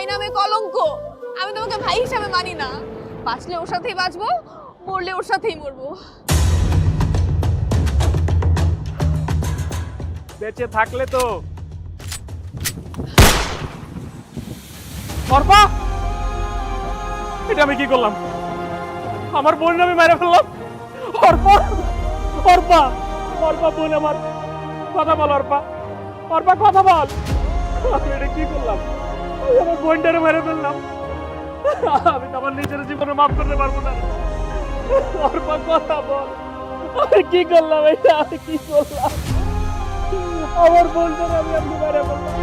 ভাই নামে কলঙ্ক। আমি তোমাকে ভাই হিসাবে মানি না। বাঁচলে ওর সাথেই বাঁচবো, মরলে ওর সাথেই মরবো। বেঁচে থাকলে তো অর্পা, এটা আমি কি করলাম? আমার বোন আমি মেরে ফেললাম। অর্পা, অর্পা, অর্পা বোন আমার, কথা বল অর্পা, অর্পা কথা বল। আমি এটা কি করলাম? আমি আমার বোনটারে মেরে ফেললাম। আমি তো আমার নিজের জীবনে মাফ করতে পারবো না। অর্পা কথা বল, আমি কি করলাম? এটা আমি কি করলাম? আমার বোনটারে আমি মেরে ফেললাম।